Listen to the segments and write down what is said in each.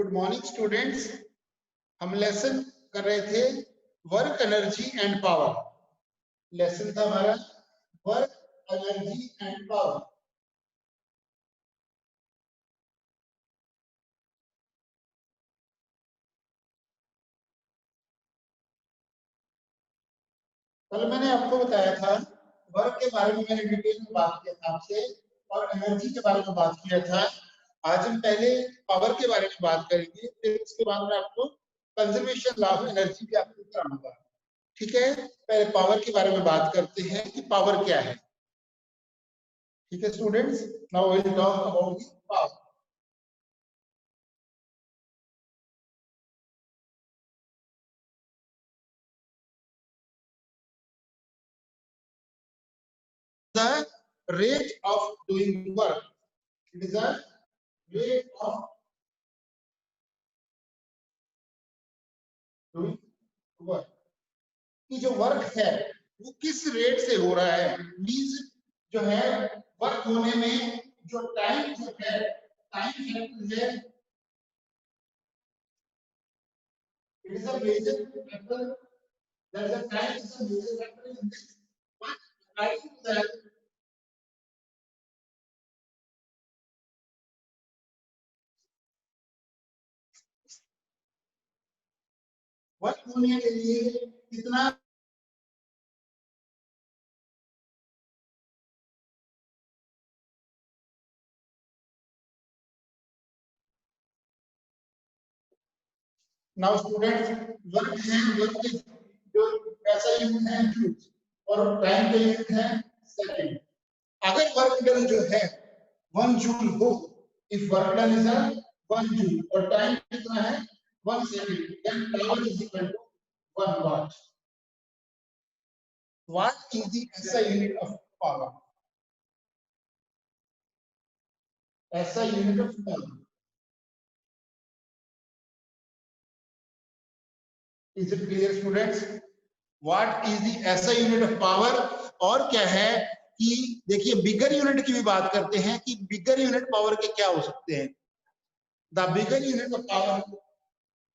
Good morning students. हम lesson कर रहे थे work energy and power. Lesson था हमारा वर्क एनर्जी एंड पावर। कल मैंने आपको बताया था वर्क के बारे में, मैंने डिटेल में बात किया था आपसे, और एनर्जी के बारे में बात किया था। आज हम पहले पावर के बारे में बात करेंगे, फिर उसके बाद में आपको कंजर्वेशन लॉ ऑफ एनर्जी भी आपको कराऊंगा। ठीक है, पहले पावर के बारे में बात करते हैं कि पावर क्या है। ठीक है students, now we will talk about power. The rate of doing work. It is the rate of doing work. कि जो वर्क है वो किस रेट से हो रहा है, मींस जो है वर्क होने में जो टाइम जो है, टाइम फैक्टर है, it is a major factor. There is a time is a major factor in this. But according to that, work होने के लिए कितना नाउ स्टूडेंट्स, वर्क है, वर्क जो ऐसा यूनिट है जूल और टाइम का यूनिट है सेकंड। अगर वर्क डन जो है 1 जूल हो, if work done is 1 joule और टाइम कितना है 1 second, then power is equal to 1 watt. Watt is the SI unit of power, SI unit of power. Is it clear students? What is the SI unit of power. और क्या है कि देखिए bigger unit की भी बात करते हैं कि बिगर यूनिट पावर के क्या हो सकते हैं। The bigger unit of power,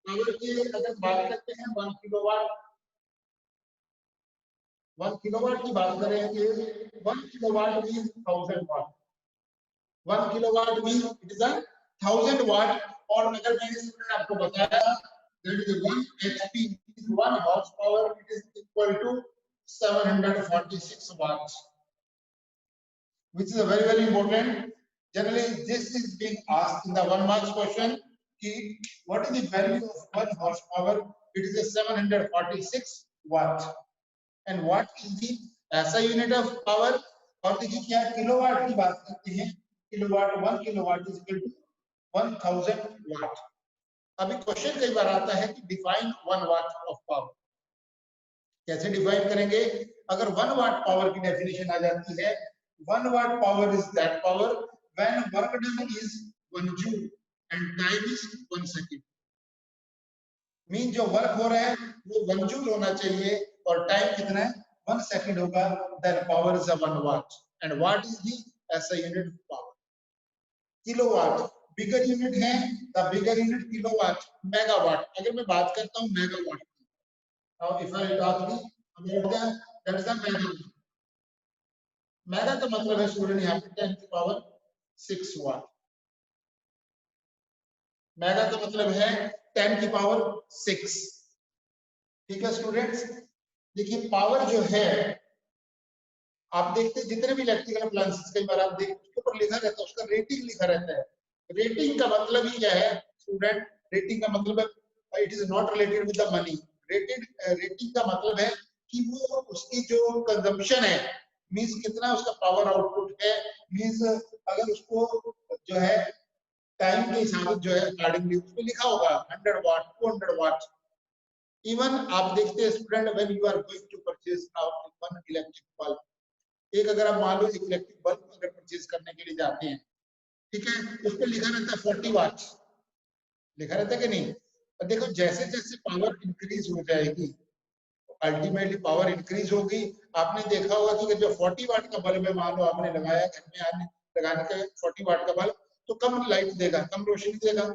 power की अगर बात करते हैं 1 किलोवाट, 1 किलोवाट की बात करें कि 1 kilowatt means 1000 watt. 1 kilowatt means it is 1000 watt. और अगर मैंने स्टूडेंट आपको बताया that is 1 HP is 1 horsepower, it is equal to 746 watts, which is a very important. Generally this is being asked in the 1 marks question ki what is the value of 1 horsepower, it is a 746 watt. and what is the ऐसा unit of power. और देखिए क्या kilowatt की बात करते हैं, kilowatt 1 kilowatt is equal to 1000 watt. अभी question कई बार आता है कि डिफाइन 1 वाट ऑफ पावर। कैसे डिफाइन करेंगे? अगर 1 वाट पावर की डेफिनेशन आ जाती है, 1 watt power is that power when work done is 1 joule and time is 1 second. Mean जो वर्क हो रहा है वो 1 जूल होना चाहिए और टाइम कितना है 1 सेकंड होगा, then power is a 1 watt. and what is the ऐसा unit power? Kilowatt bigger unit है, the bigger unit kilowatt. Megawatt, अगर मैं बात करता हूं मेगावाट की, now if I talk about that is the megawatt. Mega का मतलब है स्टूडेंट यहाँ पे 10 की पावर 6 वाट। मेगा का मतलब है 10 की पावर 6। ठीक है स्टूडेंट्स, देखिए पावर जो है आप देखते हैं जितने भी इलेक्ट्रिकल अप्लायंसेस कई बार आप देखते हैं उसके ऊपर लिखा रहता है, उसका रेटिंग लिखा रहता है। रेटिंग का मतलब ही क्या है स्टूडेंट? रेटिंग का मतलब है it is not related with the money. Rating का मतलब है कि वो उसकी जो कंजम्पशन है, मींस कितना उसका पावर आउटपुट है, मींस अगर उसको जो है टाइम के हिसाब से जो है अकॉर्डिंगली उसमें लिखा होगा 100 वाट 200 वाट। इवन आप देखते हैं student when you are going to purchase one electric bulb, एक अगर आप मान लो एक इलेक्ट्रिक बल्ब अगर परचेज करने के लिए जाते हैं, ठीक है, उस पर लिखा रहता है 40 वाट, लिखा रहता है कि नहीं? और देखो जैसे जैसे पावर इंक्रीज हो जाएगी अल्टीमेटली पावर इंक्रीज होगी। आपने देखा होगा कि जो 40 वाट का बल्ब है, मान लो आपने लगाया घर में, आपने लगाने का 40 वाट का बल्ब, तो कम लाइट देगा, कम रोशनी देगा।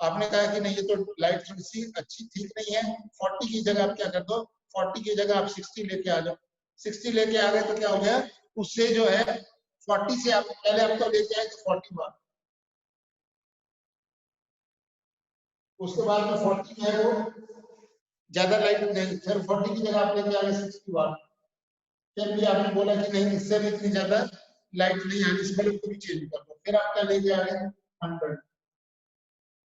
आपने कहा कि नहीं ये तो लाइट थोड़ी सी अच्छी ठीक नहीं है, 40 की जगह आप क्या कर दो, 40 की जगह आप 60 लेके आ जाओ। 60 लेके आ गए तो क्या हो गया, उससे जो है 40 से आप पहले आपको लेके आए तो 40 बार, उसके बाद में 40 है वो ज्यादा लाइट नहीं, फिर 40 की जगह आप लेके आ गए 60 बार, फिर भी आपने बोला कि नहीं इससे भी इतनी ज्यादा लाइट नहीं आनी, इस बल्ब को भी चेंज कर दो, फिर आप क्या लेके आ गए 100,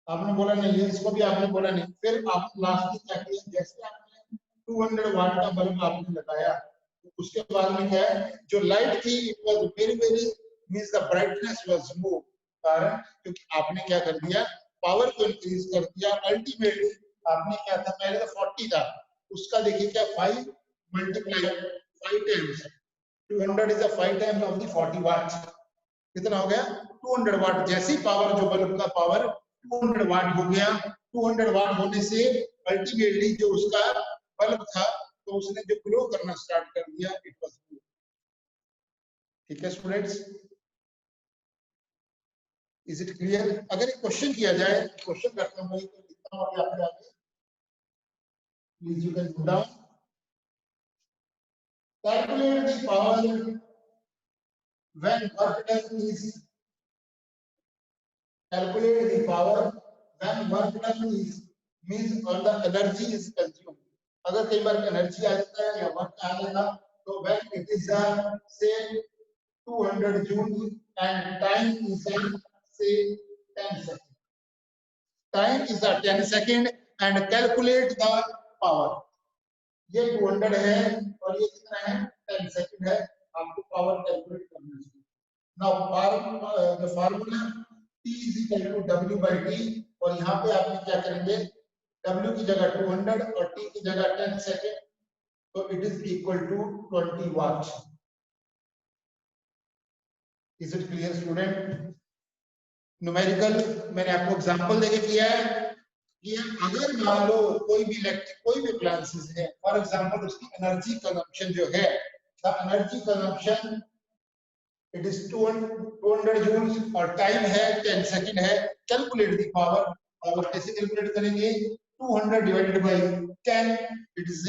आपने बोला नहीं है, इसको भी आपने बोला नहीं, फिर आप लास्ट में क्या किया, जैसे आपने 200 वाट का बल्ब आपने लगाया, तो उसके बाद में क्या है, जो लाइट थी it was very very means the brightness was more, कारण क्योंकि आपने क्या कर दिया, पावर को इंक्रीज कर दिया। अल्टीमेटली आपने क्या था, पहले तो 40 था, उसका देखिए क्या 5 multiply 5 times, 200 is the 5 times of the 40 वाट, कितना हो गया 200 वाट। जैसी पावर जो बल्ब का पावर 200 वाट हो गया, 200 वाट होने से अल्टीमेटली जो उसका बल्ब था तो उसने जो ग्लो करना स्टार्ट कर दिया, इट वाज ब्लू। ठीक है स्टूडेंट्स, इज इट क्लियर? अगर एक क्वेश्चन किया जाए, क्वेश्चन करता हूं मैं, तो लिखता हूं अभी आपके आगे, please you can note down, calculate the power when work done is, calculate the power when work done is means all the energy is consumed, अगर कई बार एनर्जी आ जाता है या वर्क आ जाएगा तो when it is say 200 joule and time is say 10 seconds, time is 10 second and calculate the power, ये 200 है और ये कितना है 10 सेकंड है, आपको पावर कैलकुलेट करना है। Now the formula P is equal to W by T, और यहाँ पे आपने क्या करेंगे, W की जगह 200 और T की जगह 10 सेकंड, तो it is equal to 20 watt. Is it clear student? Numerical मैंने आपको एग्जांपल देके किया है कि अगर मान लो कोई भी इलेक्ट्रिक कोई भी अप्लायंसेस है, फॉर एग्जांपल उसकी एनर्जी कंजम्पशन जो है, the energy consumption it is 200 joules और टाइम है 10 सेकंड है, कैलकुलेट द पावर, पावर कैसे कैलकुलेट करेंगे, 200 divided by 10 it is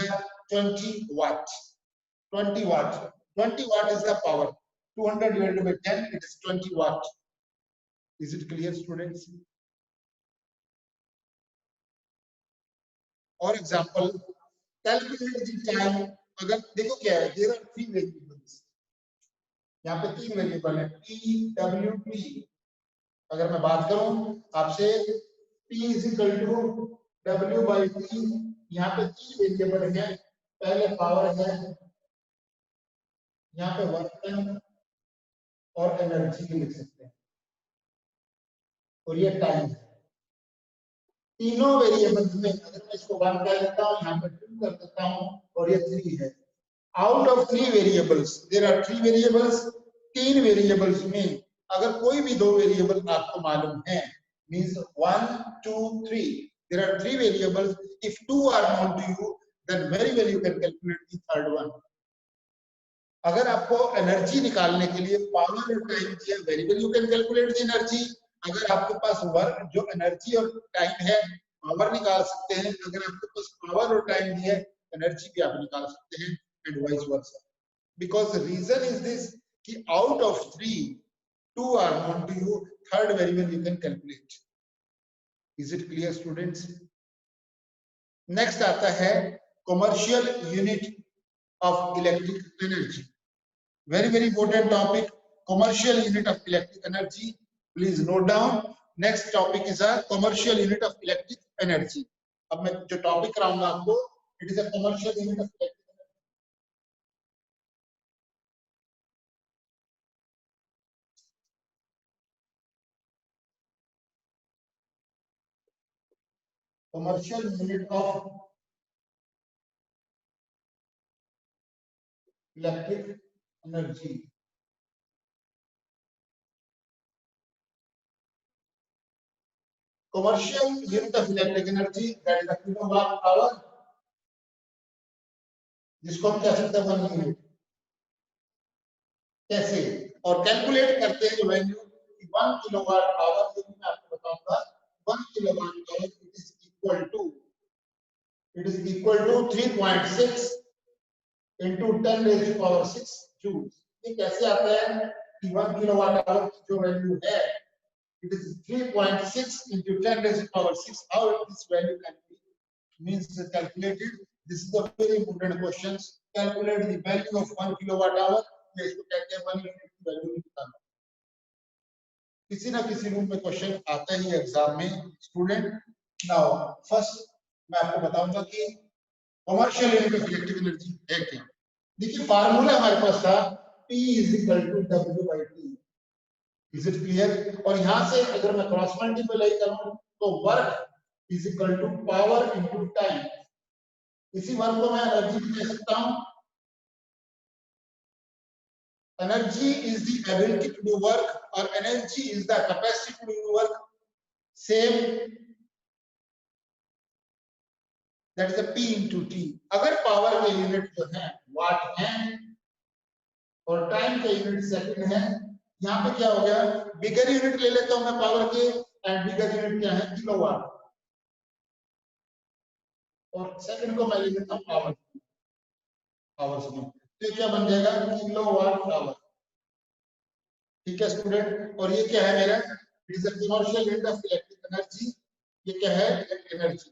20 watt, 20 watt, 20 watt is the power, 200 divided by 10 it is 20 watt. Is it clear students? और example, calculate the time, अगर देखो क्या है, देयर आर 3 वेरिएबल्स, यहाँ पे 3 variable है T W P, अगर मैं बात करूं आपसे P is equal to W by T, यहाँ पे 3 वेरिएबल है, पहले पावर है, यहाँ पे वर्क डन और एनर्जी लिख सकते हैं, और ये टाइम है। तीनों वेरिएबल्स में अगर मैं इसको 1 कर देता हूं, यहाँ पे 2 कर देता हूं और ये 3 है, out of 3 variables there are 3 variables, 3 variables में अगर कोई भी 2 वेरिएबल आपको मालूम है, means 1 2 3, there are 3 variables, if 2 are known to you then very well you can calculate the third one. अगर आपको एनर्जी निकालने के लिए पावर और टाइम दिया, very well you can calculate the energy. अगर आपके पास वर्क जो एनर्जी और टाइम है, पावर निकाल सकते हैं, अगर आपके पास पावर और टाइम दिया है, एनर्जी भी आप निकाल सकते हैं, and vice versa. Because reason is this कि out of 3 2 are known to you, third very well you can calculate. Is it clear students? Next आता है commercial unit of electric energy, very very important topic, commercial unit of electric energy, please note down. Next topic is a commercial unit of electric energy. अब मैं जो topic कराऊंगा आपको, it is a commercial unit of electric energy. Commercial unit of electric energy. Commercial unit of electric energy, that is the kilowatt hour, जिसको हम कह सकते हैं 1 यूनिट। कैसे और कैलकुलेट करते हैं जो वैल्यू 1 किलोवाट आवर, जो मैं आपको बताऊंगा 1 kilowatt hour it is equal to 3.6 into 10 raised to power 6 joules. ये कैसे आता है कि 1 किलोवाट आवर की जो वैल्यू है it is 3.6 into 10 raised to power 6. How this value can be means calculated? This is a very important question. Calculate the value of 1 kilowatt hour. इसको कहते हैं 1 यूनिट की वैल्यू निकालना. किसी ना किसी रूप में क्वेश्चन आता ही एग्जाम में स्टूडेंट. नाउ फर्स्ट मैं आपको बताऊंगा कि commercial unit of electric energy है क्या. देखिए फार्मूला हमारे पास था P is equal to W by T. Is it clear? और यहाँ से अगर मैं क्रॉस मल्टीप्लाई करूं तो work is equal to power into time. इसी वर्क को मैं एनर्जी भी दे सकता हूं. Energy is the ability to do work or energy is the capacity to do work. Same. That is a P into T. अगर power के unit जो है वाट है और टाइम का यूनिट सेकंड है, यहाँ पे क्या हो गया बिगर यूनिट ले लेता हूं मैं पावर के एंड बिगर यूनिट क्या है किलोवाट और सेकंड को मैं ले लेता हूं आवर. आवर्स में तो क्या बन जाएगा किलोवाट आवर. ठीक है स्टूडेंट. और ये क्या है मेरा it is a commercial unit of electric energy. ये क्या है इलेक्ट्रिक एनर्जी.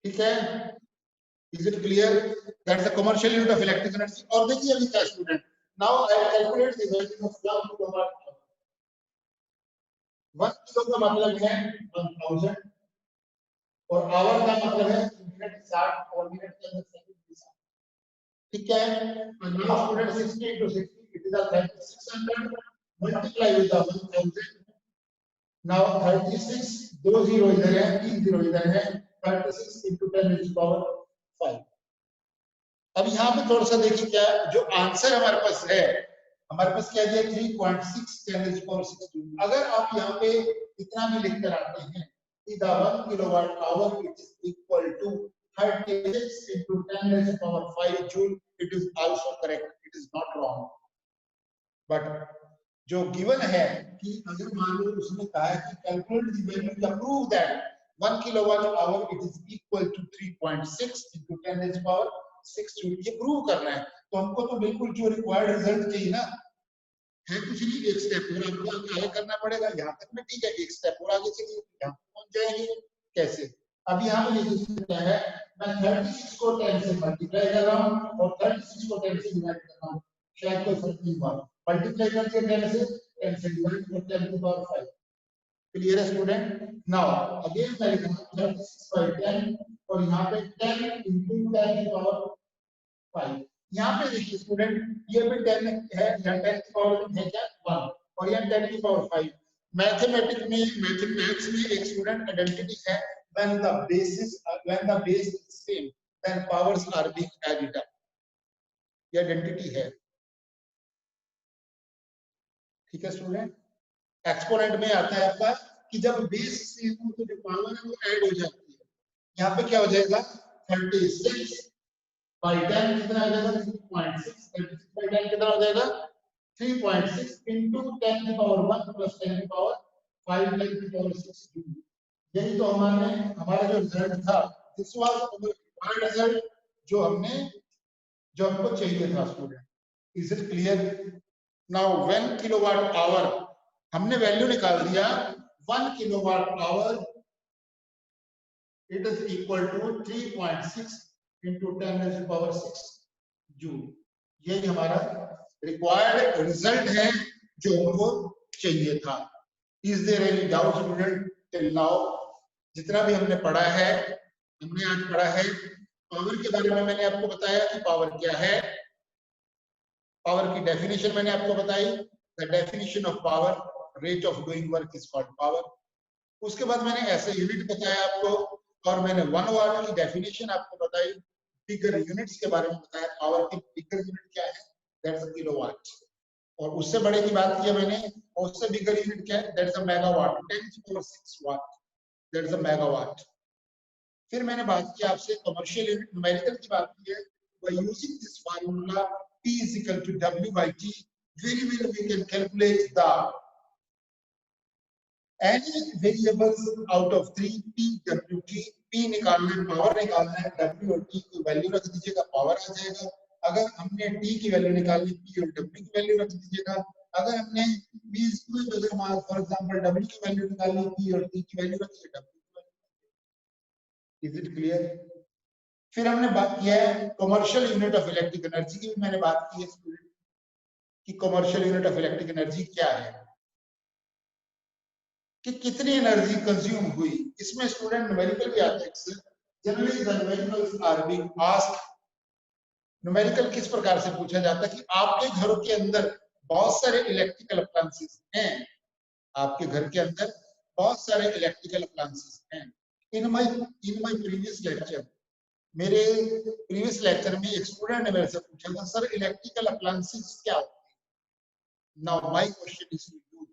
ठीक है. Is it clear? That's the commercial unit of electric energy. और देखिए अभी क्या student. Now I calculate the value of 1 kilowatt hour. 1 kilo का मतलब है 1000 और आवर का मतलब है मिनट 60 और मिनट के अंदर सेकंड 60. ठीक है. Now student 60 into 60 it is a 3600 multiply with the 1000. Now 36 दो जीरो इधर है 3 जीरो इधर है 36 into 10 raised to power 5. अब यहाँ पे थोड़ा सा देखिए क्या जो आंसर हमारे पास है. हमारे पास क्या दिया 3.6 10 raised to power 6 जूल. अगर आप यहाँ पे इतना भी लिख कर आते हैं कि the 1 kilowatt hour it is equal to 36 into 10 raised to power 5 joule. It is also correct. It is not wrong. But जो गिवन है कि अगर मान लो उसने कहा है कि calculate the value to prove that 1 kilowatt hour it is equal to 3.6 into 10 raised to power 6 joule. ये प्रूव करना है तो हमको तो बिल्कुल जो रिक्वायर्ड रिजल्ट चाहिए ना है कुछ नहीं. एक स्टेप और आपको आगे करना पड़ेगा. यहाँ तक में ठीक है. एक स्टेप और आगे चलिए यहाँ पहुंच जाएंगे. कैसे. अब यहाँ पे देखिए क्या है मैं 36 को 10 से मल्टीप्लाई कर रहा हूँ और 36 को 10 से डिवाइड कर रहा हूँ. शायद कोई फर्क नहीं हुआ. मल्टीप्लाई करके 10 से डिवाइड करके 10 की पावर 5. क्लियर है स्टूडेंट. नाउ अगेन मैं लिखूंगा 36 by 10 और यहाँ पे 10 into 10 की पावर 5. यहाँ पे देखिए स्टूडेंट ये भी 10 है. यहाँ 10 की पावर है क्या 1 और यहाँ 10 की पावर 5. मैथमेटिक्स में एक स्टूडेंट आइडेंटिटी है when the base is same then powers are being added up. ये आइडेंटिटी है. ठीक है स्टूडेंट. एक्सपोनेंट में आता है आपका कि जब बेस सेम हो तो जो पावर है वो ऐड हो जाती है. यहाँ पे क्या हो जाएगा 36 by 10 कितना हो जाएगा 3.6. 36 by 10 कितना हो जाएगा 3.6 into 10 की पावर 1 plus 10 की पावर 5 10 की पावर 6 जूल. यही तो हमारा जो रिजल्ट था दिस वाज द रिजल्ट जो हमको चाहिए था student. Is it clear. Now 1 kilowatt hour हमने वैल्यू निकाल दिया. 1 kilowatt hour it is equal to 3.6 into 10 raised to power 6 joule. यही हमारा रिक्वायर्ड रिजल्ट है जो हमको चाहिए था. Is there any doubt student till now. जितना भी हमने पढ़ा है हमने आज पढ़ा है पावर के बारे में. मैंने आपको बताया कि पावर क्या है. पावर की डेफिनेशन मैंने आपको बताई. The definition of power rate of doing work is called power. उसके बाद मैंने ऐसे यूनिट बताया आपको और मैंने 1 वाट की डेफिनेशन आपको बताई. बिगर यूनिट्स के बारे में बताया. पावर की बिगर यूनिट क्या है दैट्स अ किलोवाट. और उससे बड़े की बात की मैंने और उससे बिगर यूनिट क्या है that's a megawatt. 10⁻⁶ watt that's a megawatt. फिर मैंने बात की आपसे कमर्शियल यूनिट न्यूमेरिकल की बात की है. By using this formula P is equal to W by T very well we can calculate the any variables out of 3 p w t, p निकालना है, पावर निकालना है, w और t की वैल्यू रख दीजिएगा, पावर आ जाएगा। अगर हमने t की वैल्यू निकालनी, p और w की वैल्यू रख दीजिएगा। अगर हमने b स्क्वायर अगर मान फॉर एग्जांपल w की वैल्यू निकालनी, p और t की वैल्यू रखिए, w की वैल्यू। Is it clear? फिर हमने बात किया है commercial unit of electric energy की, भी मैंने बात की है स्टूडेंट कि commercial unit of electric energy क्या है, कि कितनी एनर्जी कंज्यूम हुई। इसमें स्टूडेंट न्यूमेरिकल भी आता है। Generally the numericals are being asked, numerical किस प्रकार से पूछा जाता है कि आपके घरों के अंदर बहुत सारे इलेक्ट्रिकल अप्लायंसेस हैं, आपके घर के अंदर बहुत सारे इलेक्ट्रिकल अप्लायंसेस हैं। इन माय प्रीवियस लेक्चर, मेरे प्रीवियस लेक्चर में एक स्टूडेंट ने मेरे से पूछा था, सर इलेक्ट्रिकल अप्लायंसेस क्या होते हैं? Now my question is to you,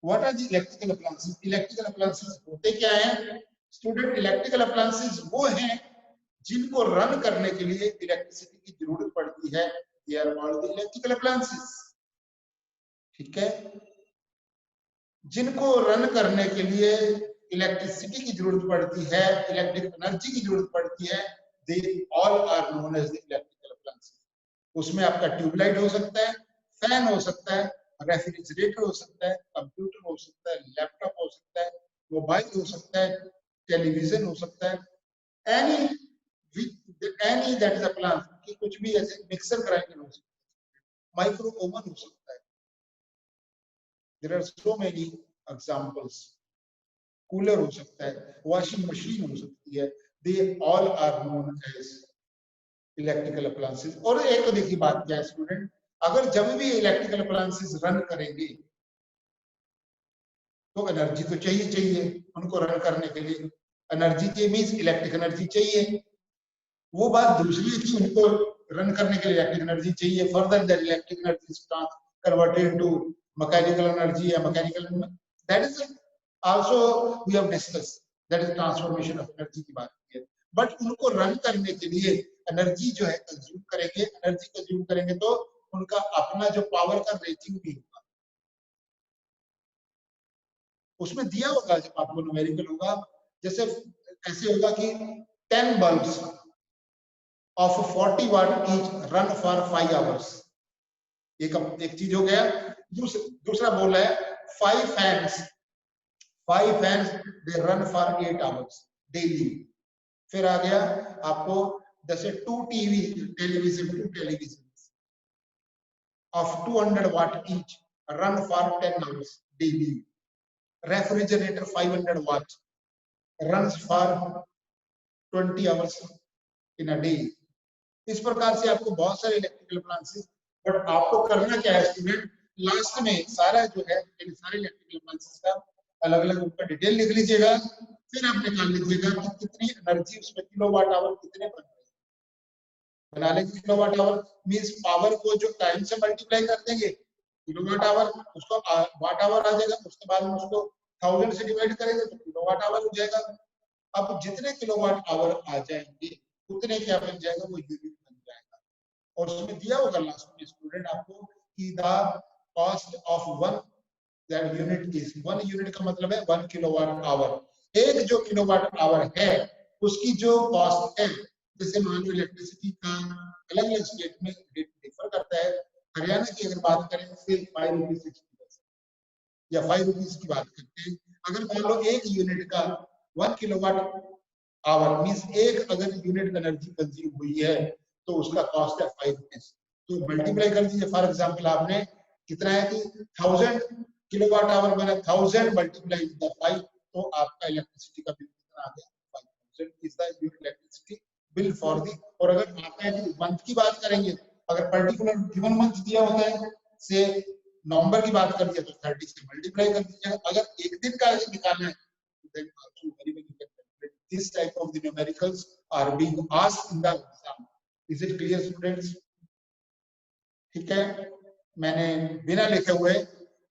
what are the electrical appliances? Electrical appliances होते क्या हैं स्टूडेंट? इलेक्ट्रिकल अप्लायंसेस वो हैं जिनको रन करने के लिए इलेक्ट्रिसिटी की जरूरत पड़ती है, they are called the electrical appliances. ठीक है, जिनको रन करने के लिए इलेक्ट्रिसिटी की जरूरत पड़ती है, इलेक्ट्रिक एनर्जी की जरूरत पड़ती है, they all are known as the electrical appliances. उसमें आपका ट्यूबलाइट हो सकता है, फैन हो सकता है, रेफ्रिजरेटर हो सकता है, कंप्यूटर हो सकता है, लैपटॉप हो सकता है, मोबाइल हो सकता है, टेलीविजन हो सकता है, एनी दैट इज अप्लायंस, कि कुछ भी ऐसे मिक्सर ग्राइंडर हो सकता है, माइक्रो ओवन हो सकता है। There are so many examples. Cooler हो सकता है, वॉशिंग मशीन हो सकती है, they all are known as electrical appliances. और एक तो देखिए बात क्या है स्टूडेंट, अगर जब भी इलेक्ट्रिकल अप्लायंसेस रन करेंगे तो एनर्जी तो चाहिए उनको रन करने के लिए। एनर्जी चाहिए मींस इलेक्ट्रिक एनर्जी चाहिए। वो बात दूसरी है कि उनको रन करने के लिए इलेक्ट्रिक एनर्जी चाहिए। Further that electric energy is converted into mechanical energy या mechanical, that is also we have discuss, that is transformation of energy की बात की है। बट उनको रन करने के लिए एनर्जी जो है कंज्यूम करेंगे, एनर्जी कंज्यूम करेंगे तो उनका अपना जो पावर का रेटिंग भी होगा, उसमें दिया होगा जब आपको न्यूमेरिकल होगा। जैसे ऐसे होगा कि 10 bulbs of 40 watt each run for 5 hours। एक चीज हो गया। दूसरा बोल रहा है 5 fans they run for 8 hours daily। फिर आ गया आपको जैसे 2 television of 200 watt each run for 10 hours daily। Refrigerator 500 watt runs for 20 hours in a day। इस प्रकार से आपको बहुत सारे इलेक्ट्रिकल अप्लायंसेस, बट आपको करना क्या है स्टूडेंट, लास्ट में सारा जो है सारे इलेक्ट्रिकल अप्लायंसेस का अलग अलग उनका डिटेल लिख लीजिएगा। फिर आप निकाल लीजिएगा कि कितनी एनर्जी उसमें किलोवाट आवर कितने बन रहे हैं। बना लेंगे किलोवाट आवर मींस पावर को जो टाइम से मल्टीप्लाई कर देंगे किलोवाट आवर, उसको वाट आवर आ जाएगा, उसके बाद में उसको 1000 से डिवाइड करेंगे तो किलोवाट आवर हो जाएगा। अब जितने किलोवाट आवर आ जाएंगे उतने क्या बन जाएगा, वो यूनिट बन जाएगा। और उसमें दिया होगा लास्ट में स्टूडेंट आपको कि the cost of one that unit is, 1 unit का मतलब है 1 किलोवाट आवर। एक जो किलोवाट आवर है उसकी जो कॉस्ट है, जैसे मान लो इलेक्ट्रिसिटी का अलग अलग स्टेट में रेट डिफर करता है। हरियाणा की अगर बात करें तो सिर्फ 5 रुपीज या 5 रुपीज की बात करते हैं। अगर मान लो एक यूनिट का 1 किलोवाट आवर मींस एक अगर यूनिट एनर्जी कंज्यूम हुई है तो उसका कॉस्ट है 5 रुपीज। तो मल्टीप्लाई कर दीजिए। फॉर एग्जांपल आपने कितना है कि 1000 किलोवाट आवर बना, 1000 मल्टीप्लाई बाय 5, तो आपका इलेक्ट्रिसिटी का बिल कितना आ गया, 5000 is the electricity bill for the. और अगर आपका मंथ की बात करेंगे, अगर पर्टिकुलर गिवन मंथ दिया होता है से नवंबर की बात कर दिया तो 30 से मल्टीप्लाई कर दीजिए। अगर एक दिन का निकालना है then also very many calculate this type of the numericals are being asked in the exam। is it clear students? ठीक है, मैंने बिना लिखे हुए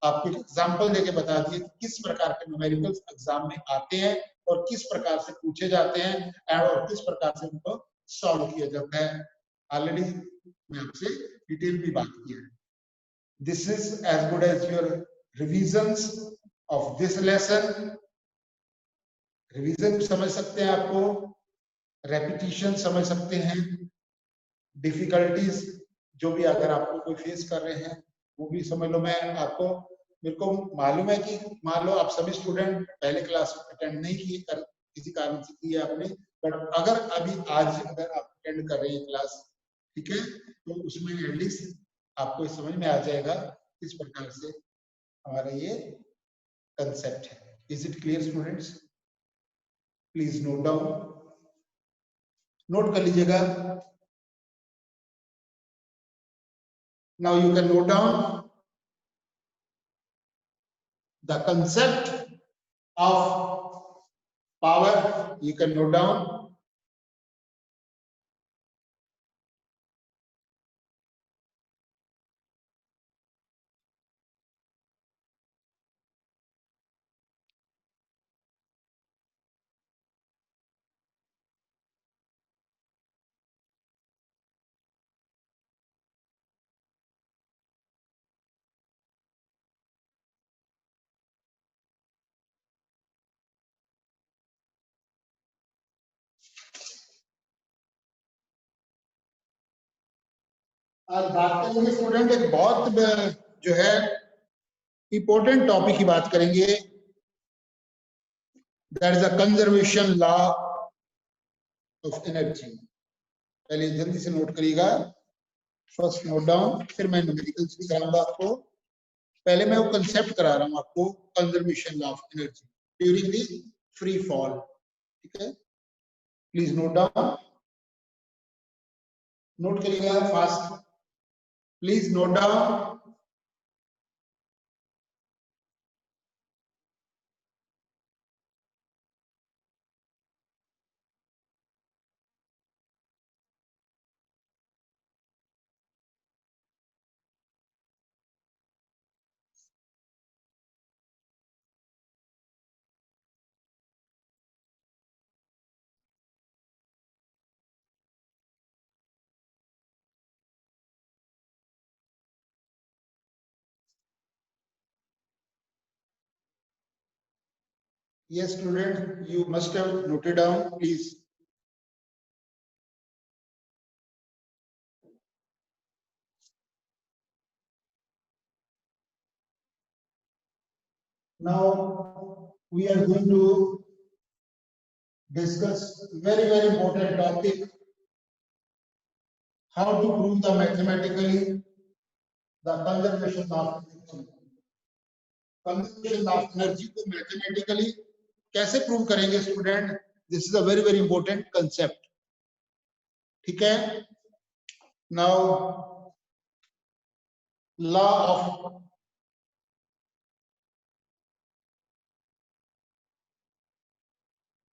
आपको एग्जांपल देके बता दिए किस प्रकार के न्यूमेरिकल्स एग्जाम में आते हैं और किस प्रकार से पूछे जाते हैं और किस प्रकार से उनको सॉल्व किया जाता है। ऑलरेडी मैं आपसे डिटेल भी बात की है। This is as good as your revisions of this lesson, revision समझ सकते हैं, आपको रेपिटेशन समझ सकते हैं, डिफिकल्टीज जो भी अगर आपको कोई फेस कर रहे हैं वो भी समझ लो। मैं आपको, मेरे को मालूम है कि मान लो आप सभी स्टूडेंट पहले क्लास अटेंड नहीं किए, किसी कारण से किए आपने, बट अगर अभी आज अगर आप अटेंड कर रहे हैं क्लास, ठीक है, तो उसमें एटलीस्ट आपको समझ में आ जाएगा किस प्रकार से हमारा ये कंसेप्ट है। Is it clear students? Please note down, note कर लीजिएगा। Now you can note down the concept of power. You can note down आज बात करेंगे स्टूडेंट एक बहुत जो है इंपॉर्टेंट टॉपिक की बात करेंगे, that is a conservation law of energy. पहले जल्दी से नोट करिएगा, फर्स्ट नोट डाउन, फिर मैं न्यूमेरिकल्स भी कराऊंगा आपको। पहले मैं वो कंसेप्ट करा रहा हूँ आपको, conservation law of energy during the free fall. ठीक है, प्लीज नोट डाउन, नोट करिएगा fast, please note down. Yes, student, you must have noted down, please. Now we are going to discuss very important topic, how to prove the mathematically the conservation of energy. Conservation of energy को mathematically कैसे prove करेंगे student? This is a very important concept. ठीक है, now law of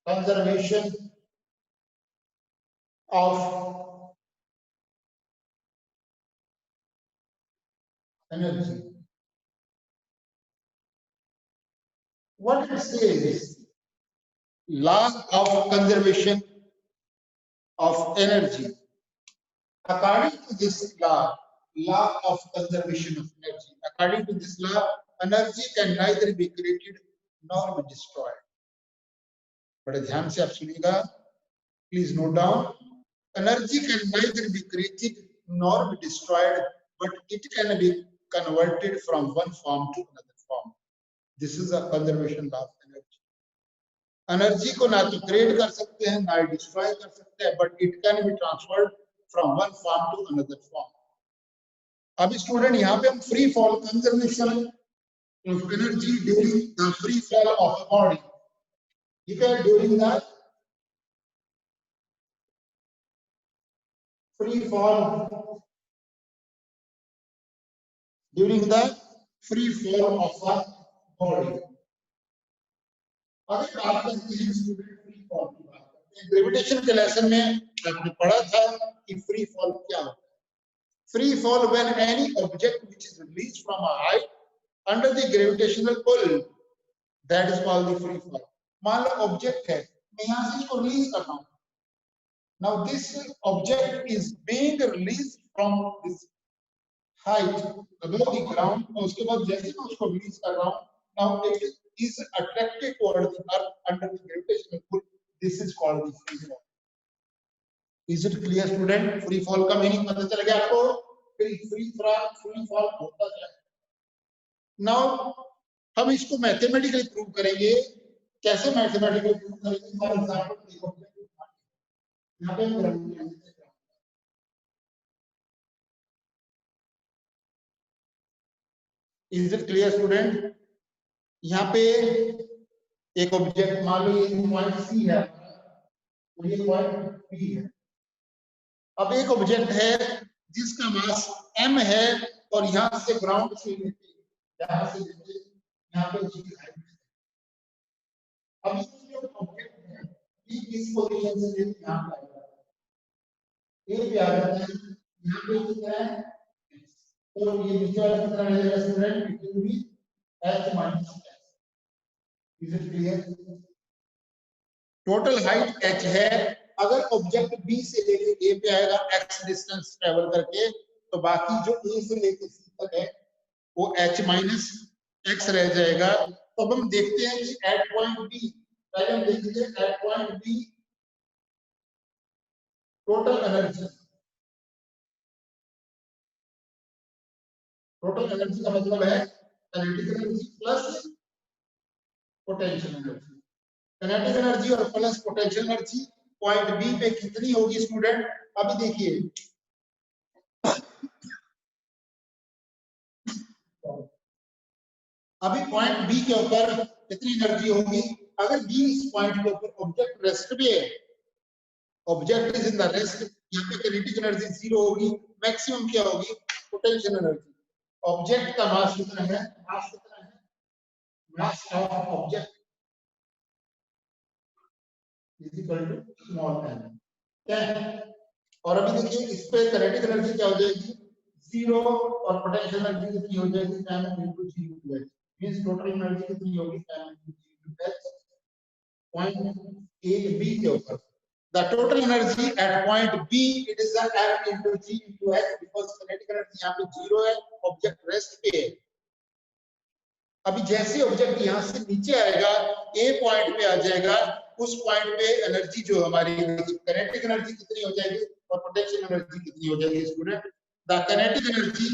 conservation of energy. What it says, law of conservation of energy. According to this law of conservation of energy, according to this law, energy can neither be created nor be destroyed. बड़े ध्यान से आप सुनिएगा, please note down, energy can neither be created nor be destroyed, but it can be converted from one form to another form. This is a conservation law of energy. Energy को ना तो create कर सकते हैं, ना destroy कर सकते हैं, but it can be transferred from one form to another form. अब स्टूडेंट यहाँ पे हम free fall, conservation of energy during the free fall of a body, ठीक है, during the free fall, during the free fall of a body. अगर बात करते हैं स्टूडेंट फ्री फॉल की, बात करते हैं ग्रेविटेशन के लेसन में आपने पढ़ा था कि फ्री फॉल क्या होता है। Free fall when any object which is released from a height under the gravitational pull, that is called the free fall. मान लो ऑब्जेक्ट है, मैं यहां से इसको रिलीज कर रहा हूं, now this object is being released from this height above the ground, और उसके बाद जैसे मैं उसको रिलीज कर रहा हूं, now it is attracted toward the earth under the gravitational pull, this is called the free fall. Is it clear student? Free fall का मीनिंग पता चल गया आपको? फ्री फॉल होता है. Now हम इसको मैथमेटिकली प्रूव करेंगे. कैसे मैथमेटिकली प्रूव करेंगे? फॉर एग्जांपल देखो यहाँ पे Is it clear student? यहाँ पे एक ऑब्जेक्ट मान लो ये पॉइंट सी है और ये पॉइंट पी है. अब एक ऑब्जेक्ट है जिसका मास m है और यहाँ से ग्राउंड से लेके यहाँ से लेके यहाँ पे उसकी हाइट है. अब ये जो ऑब्जेक्ट है ये किस पोजीशन से लेके यहाँ पे आएगा? ये भी आ जाता है यहाँ पे कितना है तो ये नीचे वाला कितना रहेगा student? It will be h minus x. Is it clear? Total height h है. अगर ऑब्जेक्ट B से लेके A पे आएगा x डिस्टेंस ट्रेवल करके तो बाकी जो A से लेके C तक है वो h माइनस x रह जाएगा. तो अब हम देखते हैं कि एट पॉइंट B, पहले हम देखेंगे at point B total energy. Total energy का मतलब है kinetic energy plus potential energy. Kinetic energy और plus potential energy point B पे कितनी होगी स्टूडेंट? अभी देखिए अभी पॉइंट बी के ऊपर कितनी एनर्जी होगी? अगर बी इस पॉइंट के ऊपर ऑब्जेक्ट रेस्ट पे है, object is in the rest, यहाँ पे काइनेटिक एनर्जी जीरो होगी. मैक्सिमम क्या होगी? Potential energy. ऑब्जेक्ट का मास कितना है? मास कितना है? Mass of object is equal to small m. क्या है? और अभी देखिए इस पे काइनेटिक एनर्जी क्या हो जाएगी? जीरो. और पोटेंशियल एनर्जी कितनी हो जाएगी? m into g into h. Means total energy कितनी होगी? m into g into h. Point A B के ऊपर the total energy at point B it is the m into g into h because kinetic energy यहाँ पे zero है, object rest पे है. अभी जैसे ऑब्जेक्ट यहाँ से नीचे आएगा ए पॉइंट पे आ जाएगा, उस पॉइंट पे एनर्जी जो हमारी काइनेटिक एनर्जी कितनी हो जाएगी और पोटेंशियल एनर्जी कितनी हो जाएगी स्टूडेंट? द काइनेटिक एनर्जी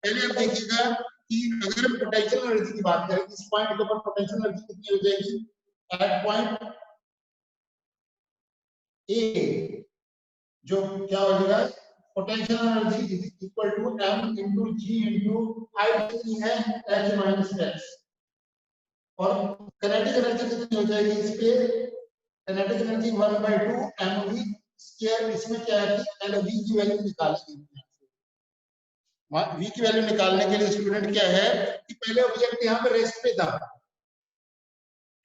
पहले आप देखिएगा कि अगर हम पोटेंशियल एनर्जी की बात करें इस पॉइंट के ऊपर पोटेंशियल एनर्जी कितनी हो जाएगी? एट पॉइंट ए जो क्या हो जाएगा? Potential energy is equal to m into g into height कितनी है? h minus x. और काइनेटिक एनर्जी कितनी हो जाएगी इस पे? Kinetic energy 1/2 mv square. इसमें क्या है कि एल वी की वैल्यू निकालेंगे. v की वैल्यू निकालने के लिए स्टूडेंट क्या है कि पहले ऑब्जेक्ट यहाँ पे रेस्ट पे था,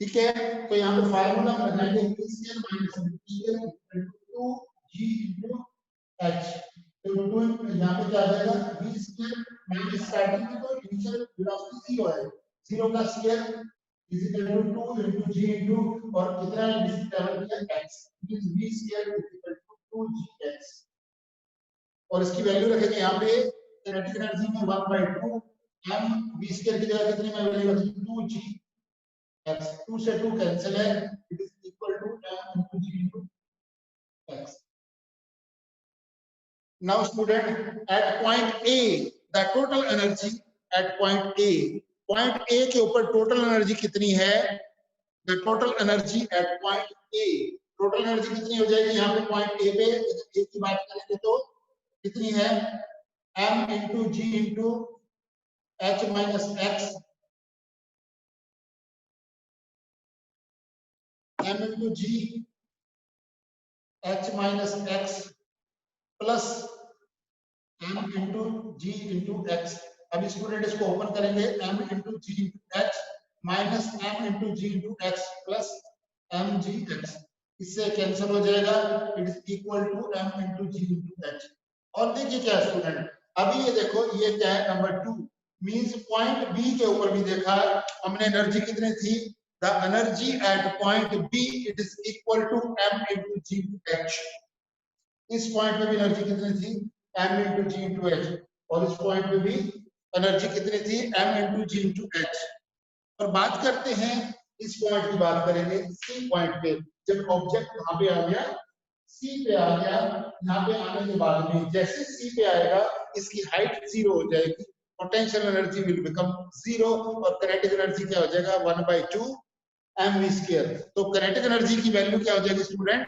ठीक है? तो यहाँ पे फार्मूला बनाएंगे v square minus v two g into h. तो 2 यहाँ पे क्या आ जाएगा? v स्क्वायर माइनस स्टार्टिंग में तो इनिशियल वेलोसिटी 0 है, 0 का square is equal to 2 into g into और कितना डिस्टेंस ट्रैवल किया x means v square is equal to 2gx. और इसकी वैल्यू रखेंगे यहाँ पे काइनेटिक एनर्जी में 1/2 m v स्क्वायर की जगह कितनी में वैल्यू रखेंगे? 2gx. 2 से 2 कैंसिल है, it is equal to m into g into x. Now student at point A the total energy at point A, point A के ऊपर टोटल एनर्जी कितनी है? the total energy at point A, total energy कितनी हो जाएगी? यहाँ पे point A पे A की बात करेंगे तो कितनी है? m into g into h minus x, m into g h minus x plus m into g into x. अभी स्टूडेंट इसको ओपन करेंगे m into g into h minus m into g into x plus mgx. इससे cancel हो जाएगा, it is equal to m into g into h. और देखिए क्या student अभी ये देखो ये क्या है? नंबर 2 मींस पॉइंट B के ऊपर भी देखा हमने एनर्जी कितनी थी? The energy at point B it is equal to m into g into h. इस पॉइंट पे भी एनर्जी कितनी थी? m into g into h. और इस पॉइंट पे भी एनर्जी कितनी थी? m into g into h. और बात करते हैं इस पॉइंट की, बात करेंगे सी पॉइंट पे। जब ऑब्जेक्ट कहां पे आ गया, सी पे आ गया, यहाँ पे आने के बाद में जैसे सी पे आएगा इसकी हाइट 0 हो जाएगी, पोटेंशियल एनर्जी विल बिकम 0 और काइनेटिक एनर्जी क्या हो जाएगा 1/2 mv²। तो काइनेटिक एनर्जी की वैल्यू क्या हो जाएगी स्टूडेंट?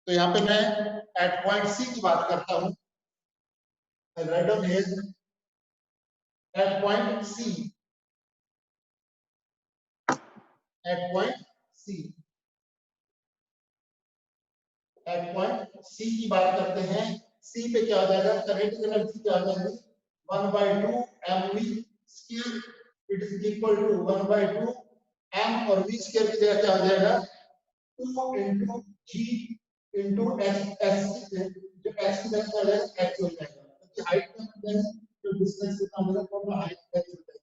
तो यहाँ पे मैं एट पॉइंट सी की बात करता हूँ। Right on head at point C, at point C, at point C की बात करते हैं। सी पे क्या हो जाएगा, काइनेटिक एनर्जी क्या हो जाएगी 1/2 mv²। It is equal to 1/2 m और v स्क्वायर की जगह क्या हो जाएगा 2 into g into s, जो s की जगह क्या हो जाएगा h हो जाएगा, क्योंकि हाइट का जो डिस्टेंस कितना हो जाएगा वो हाइट h हो जाएगा।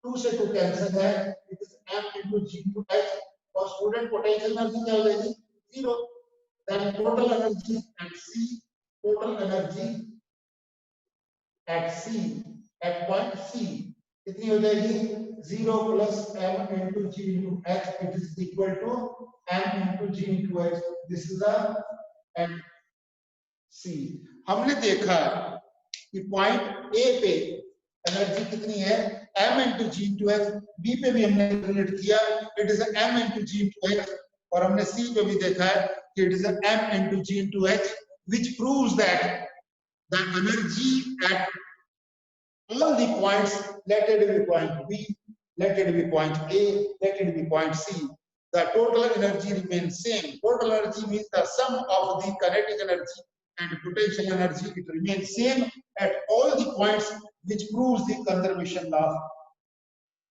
2 से 2 कैंसिल है, it is m into g into h। और स्टूडेंट पोटेंशियल एनर्जी क्या हो जाएगी 0। then total energy at c, total energy at c, at point c कितनी हो जाएगी 0 plus m into g into h, it is equal to m into g into h। this is the at c। हमने देखा कि point A पे energy कितनी है m into g into h, b पे भी हमने कैलकुलेट किया it is m into g into h, और हमने सी पे भी देखा है कि it is m into g into h, which proves that the energy at all the points, let it be point B, let it be point A, let it be point C, the total energy remains same. Total energy means the sum of the kinetic energy and potential energy, it remains same at all the points, which proves the conservation law of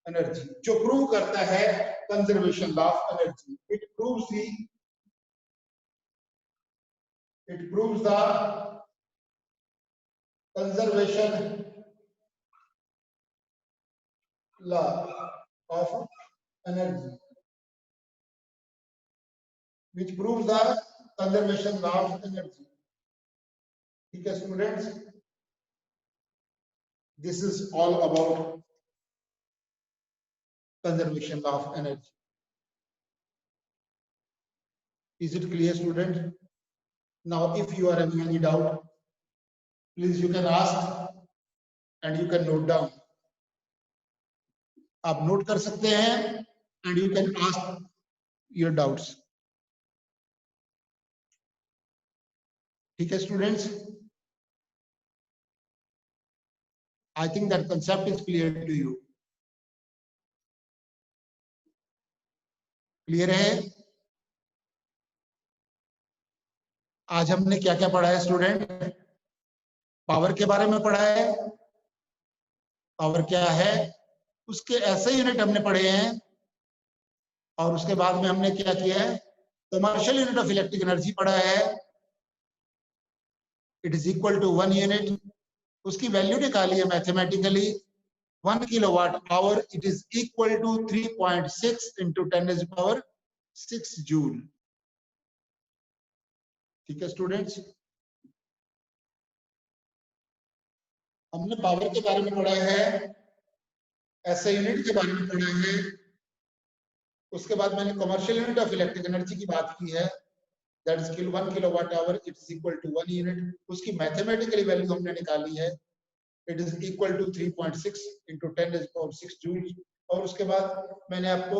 energy। जो prove करता है conservation law of energy, it proves the conservation law of energy, which proves the conservation law of energy। ठीक है students, this is all about conservation law of energy। is it clear student? Now if you are having any doubt, please you can ask and you can note down। आप note कर सकते हैं and you can ask your doubts। ठीक है students, I think that concept is clear to you। Clear है? आज हमने क्या क्या पढ़ा है स्टूडेंट? पावर के बारे में पढ़ा है, पावर क्या है उसके ऐसे यूनिट हमने पढ़े हैं, और उसके बाद में हमने क्या किया है commercial unit of electric energy पढ़ा है, it is equal to 1 unit. उसकी वैल्यू निकाली है mathematically 1 kilowatt hour, it is equal to 3.6 into 10⁶ joule. ठीक है स्टूडेंट्स, हमने पावर के बारे में पढ़ा है, ऐसे यूनिट के बारे में पढ़ा है, उसके बाद मैंने commercial unit of electric energy की बात की है, that is 1 kilowatt hour, it is equal to 1 unit. उसकी मैथमेटिकली वैल्यू हमने निकाली है, it is equal to 3.6 into 10⁶ joule. और उसके बाद मैंने आपको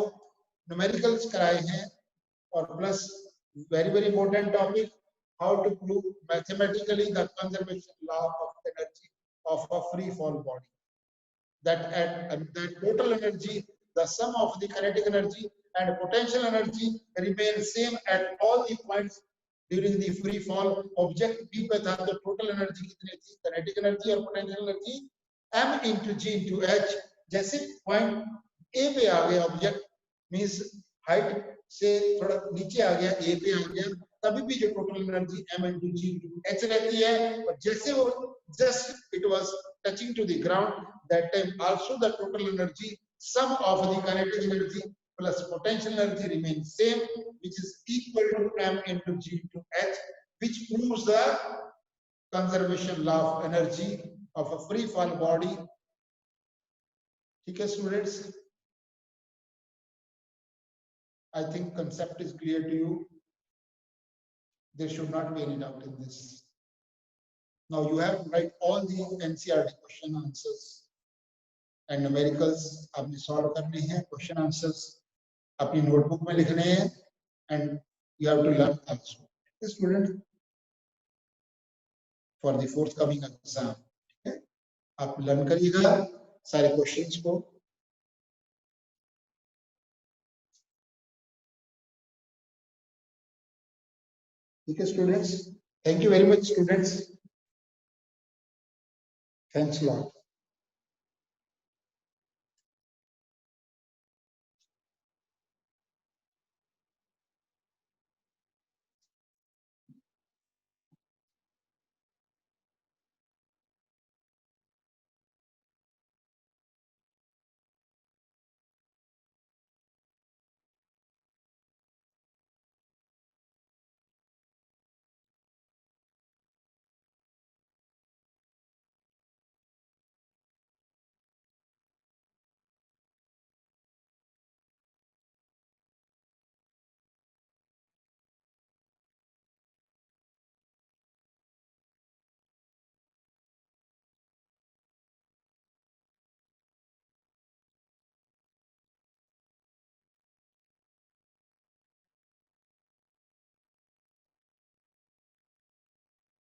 न्यूमेरिकल्स कराए हैं, और plus very important topic, how to prove mathematically the conservation law of energy of a free fall body, that at the total energy, the sum of the kinetic energy and potential energy remain same at all the points during the free fall। Object B पे था तो total energy कितनी थी, kinetic energy और potential energy m into g into h। जैसे point A पे आ गया object, means height से थोड़ा नीचे आ गया, A पे आ गया, तभी भी जो total energy m into g into h रहती है, और जैसे वो just it was touching to the ground, that time also the total energy sum of the kinetic energy plus potential energy remains same, which is equal to m into g into h, which proves the conservation law of energy of a free fall body। ठीक है students, I think concept is clear to you. There should not be any doubt in this. Now you have to write all the NCERT question answers and numericals आपने solve करने हैं, question answers अपनी notebook में लिखने हैं, and you have to learn also. The student for the forthcoming exam, okay? आप learn करिएगा सारे questions को. Okay, students. Thank you very much, students. Thanks a lot.